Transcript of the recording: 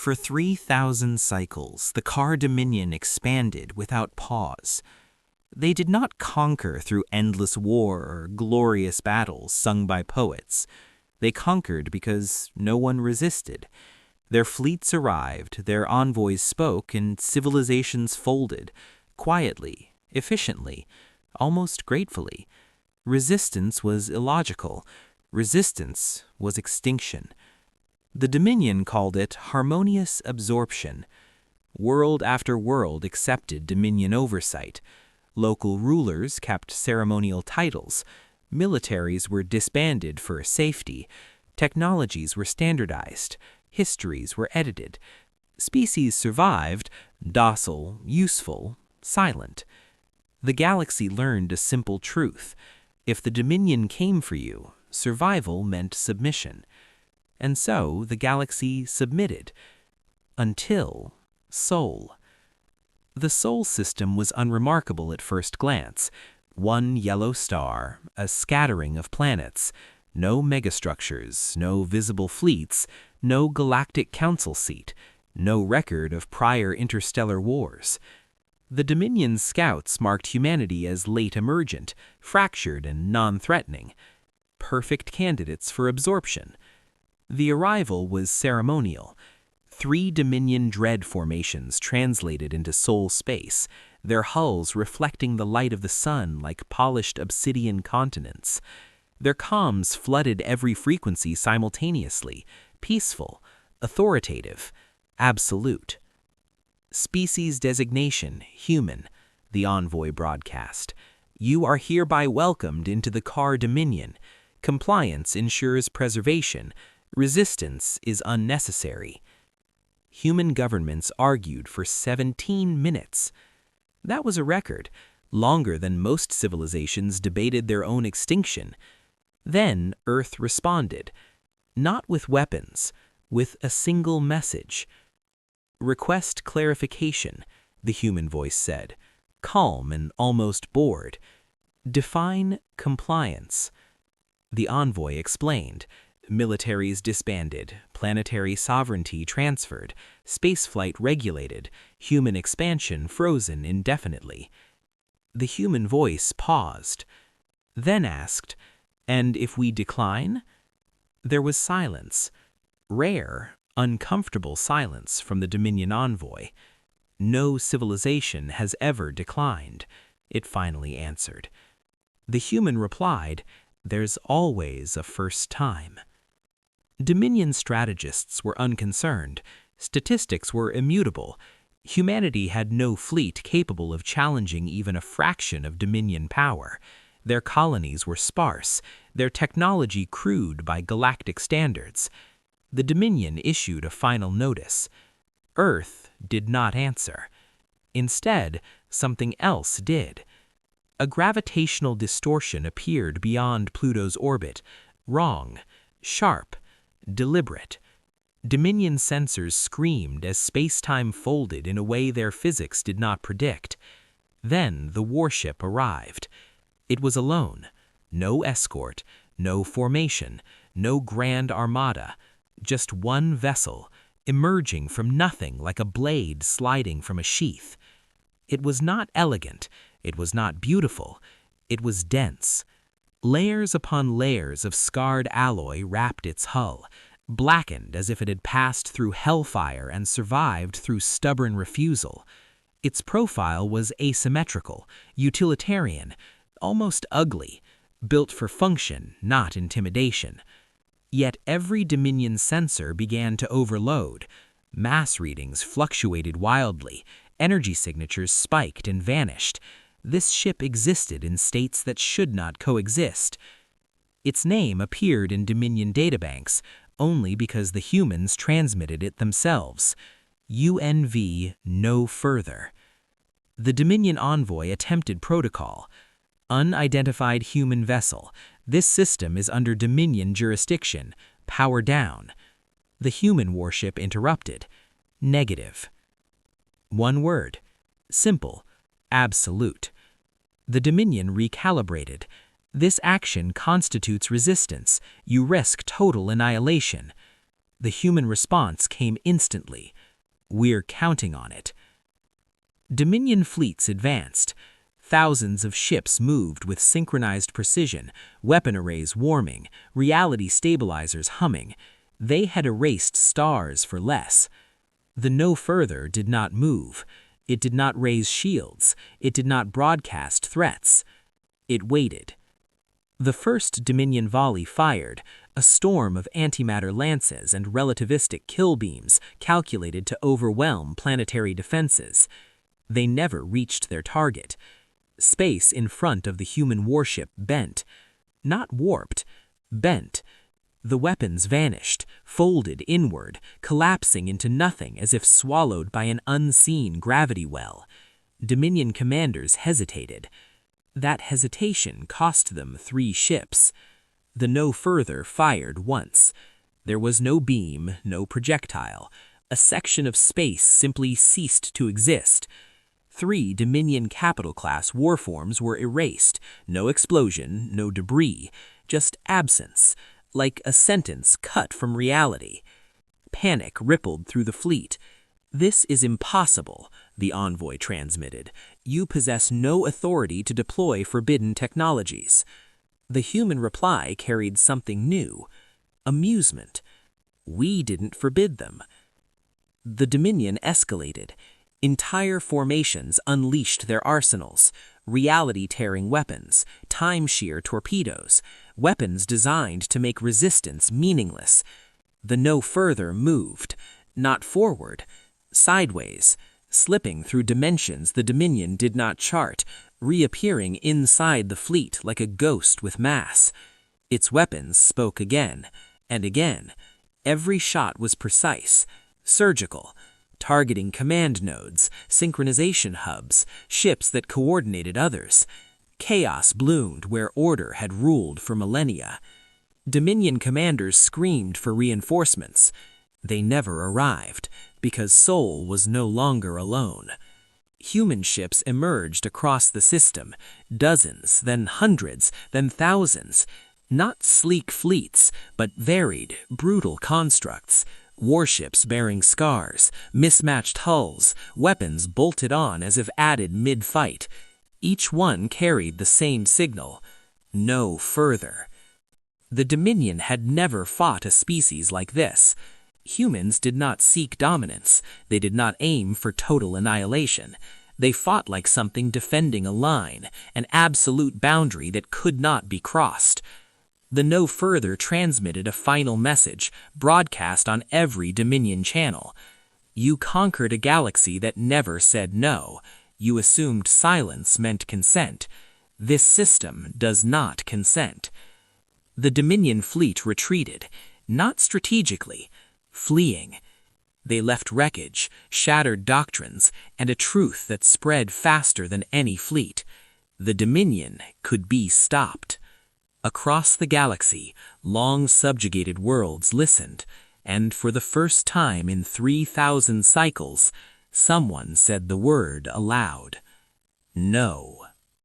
For 3,000 cycles, the Car Dominion expanded without pause. They did not conquer through endless war or glorious battles sung by poets. They conquered because no one resisted. Their fleets arrived, their envoys spoke, and civilizations folded, quietly, efficiently, almost gratefully. Resistance was illogical. Resistance was extinction. The Dominion called it harmonious absorption. World after world accepted Dominion oversight. Local rulers kept ceremonial titles. Militaries were disbanded for safety. Technologies were standardized. Histories were edited. Species survived, docile, useful, silent. The galaxy learned a simple truth. If the Dominion came for you, survival meant submission. And so the galaxy submitted. Until Sol. The Sol system was unremarkable at first glance. One yellow star, a scattering of planets, no megastructures, no visible fleets, no galactic council seat, no record of prior interstellar wars. The Dominion's scouts marked humanity as late emergent, fractured and non-threatening, perfect candidates for absorption. The arrival was ceremonial. 3 Dominion dread formations translated into Sol space, their hulls reflecting the light of the sun like polished obsidian continents. Their comms flooded every frequency simultaneously, peaceful, authoritative, absolute. Species designation, human, the envoy broadcast. You are hereby welcomed into the Car Dominion. Compliance ensures preservation. Resistance is unnecessary. Human governments argued for 17 minutes. That was a record, longer than most civilizations debated their own extinction. Then Earth responded, not with weapons, with a single message. Request clarification, the human voice said, calm and almost bored. Define compliance. The envoy explained. Militaries disbanded, planetary sovereignty transferred, spaceflight regulated, human expansion frozen indefinitely. The human voice paused, then asked, "And if we decline?" There was silence, rare, uncomfortable silence from the Dominion envoy. "No civilization has ever declined," it finally answered. The human replied, "There's always a first time." Dominion strategists were unconcerned. Statistics were immutable. Humanity had no fleet capable of challenging even a fraction of Dominion power. Their colonies were sparse, their technology crude by galactic standards. The Dominion issued a final notice. Earth did not answer. Instead, something else did. A gravitational distortion appeared beyond Pluto's orbit, wrong, sharp, deliberate. Dominion sensors screamed as space-time folded in a way their physics did not predict. Then the warship arrived. It was alone. No escort, no formation, no grand armada. Just one vessel, emerging from nothing like a blade sliding from a sheath. It was not elegant. It was not beautiful. It was dense. Layers upon layers of scarred alloy wrapped its hull, blackened as if it had passed through hellfire and survived through stubborn refusal. Its profile was asymmetrical, utilitarian, almost ugly, built for function, not intimidation. Yet every Dominion sensor began to overload. Mass readings fluctuated wildly, energy signatures spiked and vanished. This ship existed in states that should not coexist. Its name appeared in Dominion databanks only because the humans transmitted it themselves. UNV no further. The Dominion envoy attempted protocol. Unidentified human vessel. This system is under Dominion jurisdiction. Power down. The human warship interrupted. Negative. One word. Simple. Absolute. The Dominion recalibrated. This action constitutes resistance. You risk total annihilation. The human response came instantly. "We're counting on it." Dominion fleets advanced. Thousands of ships moved with synchronized precision, weapon arrays warming, reality stabilizers humming. They had erased stars for less. The No Further did not move. It did not raise shields. It did not broadcast threats. It waited. The first Dominion volley fired, a storm of antimatter lances and relativistic kill beams calculated to overwhelm planetary defenses. They never reached their target. Space in front of the human warship bent. Not warped, bent. The weapons vanished, folded inward, collapsing into nothing as if swallowed by an unseen gravity well. Dominion commanders hesitated. That hesitation cost them 3 ships. The No Further fired once. There was no beam, no projectile. A section of space simply ceased to exist. 3 Dominion capital-class warforms were erased. No explosion, no debris, just absence, like a sentence cut from reality. Panic rippled through the fleet. "This is impossible," the envoy transmitted. "You possess no authority to deploy forbidden technologies." The human reply carried something new: amusement. "We didn't forbid them." The Dominion escalated. Entire formations unleashed their arsenals: reality-tearing weapons, time-shear torpedoes, weapons designed to make resistance meaningless. The No Further moved, not forward, sideways, slipping through dimensions the Dominion did not chart, reappearing inside the fleet like a ghost with mass. Its weapons spoke again, and again. Every shot was precise, surgical, targeting command nodes, synchronization hubs, ships that coordinated others. Chaos bloomed where order had ruled for millennia. Dominion commanders screamed for reinforcements. They never arrived, because Sol was no longer alone. Human ships emerged across the system, dozens, then hundreds, then thousands. Not sleek fleets, but varied, brutal constructs. Warships bearing scars, mismatched hulls, weapons bolted on as if added mid-fight. Each one carried the same signal: No Further. The Dominion had never fought a species like this. Humans did not seek dominance. They did not aim for total annihilation. They fought like something defending a line, an absolute boundary that could not be crossed. The No Further transmitted a final message, broadcast on every Dominion channel. You conquered a galaxy that never said no. You assumed silence meant consent. This system does not consent. The Dominion fleet retreated, not strategically, fleeing. They left wreckage, shattered doctrines, and a truth that spread faster than any fleet. The Dominion could be stopped. Across the galaxy, long subjugated worlds listened, and for the first time in 3,000 cycles, someone said the word aloud: No.